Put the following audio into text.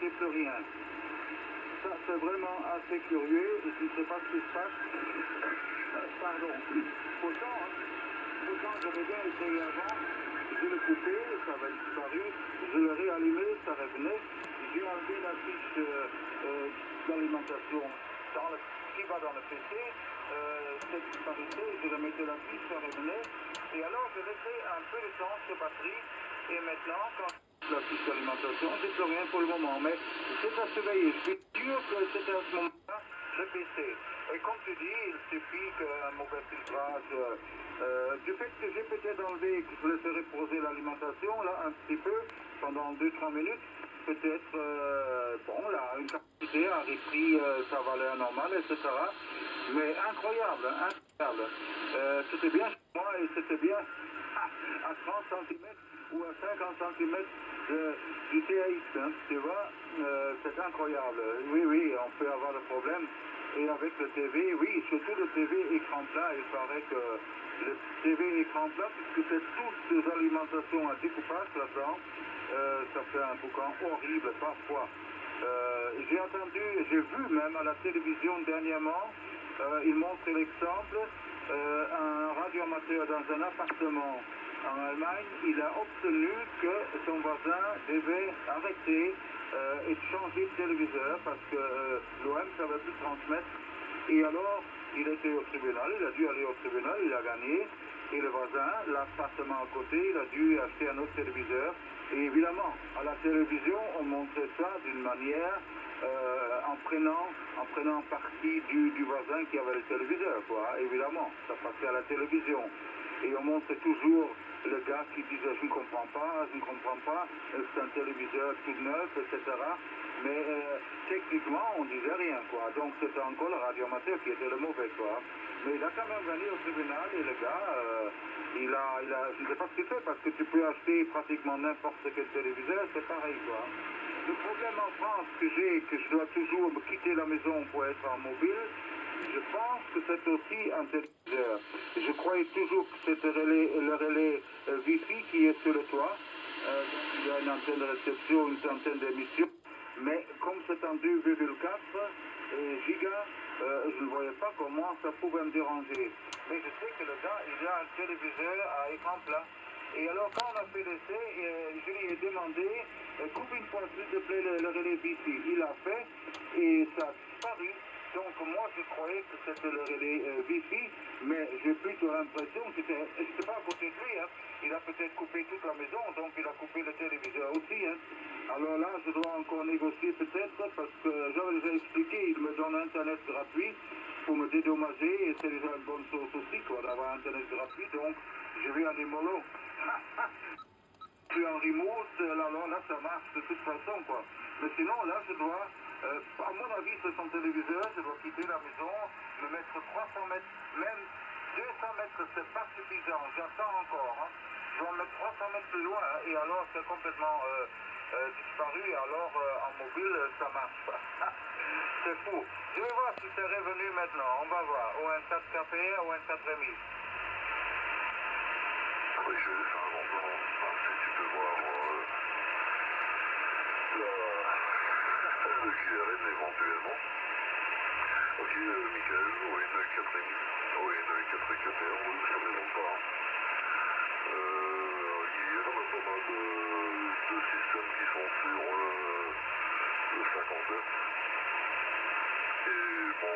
mettez plus rien. Ça, c'est vraiment assez curieux. Je ne sais pas ce qui se passe. Pardon. Pourtant, j'avais bien essayé avant. Je l'ai coupé, ça avait disparu. Je l'ai réallumé, ça revenait. J'ai enlevé la fiche d'alimentation qui va dans le PC. Ça disparaissait, je remettais la fiche, ça revenait. Et alors, je laissais un peu de temps sur batterie. Et maintenant, quand la fiche d'alimentation, j'ai plus rien pour le moment. Mais c'est à surveiller. Je suis sûr que c'était à ce moment-là le PC. Et comme tu dis, il suffit qu'un mauvais filtrage, du fait que j'ai peut-être enlevé, que je laisserai reposer l'alimentation, là, un petit peu, pendant 2-3 minutes, peut-être, bon, là, une capacité a repris sa valeur normale, etc. Mais incroyable, incroyable. C'était bien chez moi et c'était bien à 30 cm ou à 50 cm du TAX, hein, tu vois, c'est incroyable. Oui, oui, on peut avoir le problème. Et avec le TV, oui, surtout le TV écran plat, il paraît que le TV écran plat, puisque c'est toutes ces alimentations à découpage là-dedans, ça fait un boucan horrible parfois. J'ai vu même à la télévision dernièrement, il montre l'exemple, un radioamateur dans un appartement en Allemagne, il a obtenu que son voisin devait arrêter et changer de téléviseur parce que l'OM ne savait plus transmettre. Et alors, il était au tribunal, il a dû aller au tribunal, il a gagné. Et le voisin, l'appartement à côté, il a dû acheter un autre téléviseur. Et évidemment, à la télévision, on montrait ça d'une manière en prenant parti du voisin qui avait le téléviseur, quoi. Évidemment, ça passait à la télévision. Et on montrait toujours le gars qui disait je ne comprends pas, c'est un téléviseur tout neuf, etc. Mais techniquement, on disait rien, quoi. Donc c'était encore le radioamateur qui était le mauvais, quoi. Mais il a quand même gagné au tribunal et le gars, je ne sais pas ce qu'il fait parce que tu peux acheter pratiquement n'importe quel téléviseur, c'est pareil, quoi. Le problème en France que j'ai, que je dois toujours quitter la maison pour être en mobile, je pense que c'est aussi un téléviseur. Je croyais toujours que c'était le relais Wi-Fi qui est sur le toit. Il y a une antenne de réception, une antenne d'émission. Mais comme c'est en 2,4 gigas, je ne voyais pas comment ça pouvait me déranger. Mais je sais que le gars, il a un téléviseur à écran plat. Et alors, quand on a fait l'essai, je lui ai demandé, coupe une fois s'il te plaît le relais Wi-Fi. Il a fait et ça a disparu. Donc, moi, je croyais que c'était le relais Wi-Fi, mais j'ai plutôt l'impression que j'étais pas à côté de lui. Hein. Il a peut-être coupé toute la maison, donc il a coupé le téléviseur aussi. Hein. Alors là, je dois encore négocier peut-être, parce que j'avais déjà expliqué, il me donne Internet gratuit pour me dédommager, et c'est déjà une bonne chose aussi, quoi, d'avoir Internet gratuit, donc je vais en démolo. Je suis en remote, alors là, ça marche de toute façon, quoi. Mais sinon, là, je dois, à mon avis, c'est son téléviseur, je dois quitter la maison, me mettre 300 mètres, même 200 mètres, c'est pas suffisant, j'attends encore, hein. Je dois me mettre 300 mètres plus loin, hein, et alors c'est complètement disparu, et alors en mobile, ça marche pas. C'est fou. Je vais voir si c'est revenu maintenant, on va voir, au N4 KPR, au N4 Rémi. Oui, je vais faire un plan. Si tu peux voir le QRM éventuellement. Ok, Michael, ON4 Rémi. ON4 KPR, oui, ça ne m'étonne pas. Il y a pas mal de systèmes qui sont sur le 59. Et bon,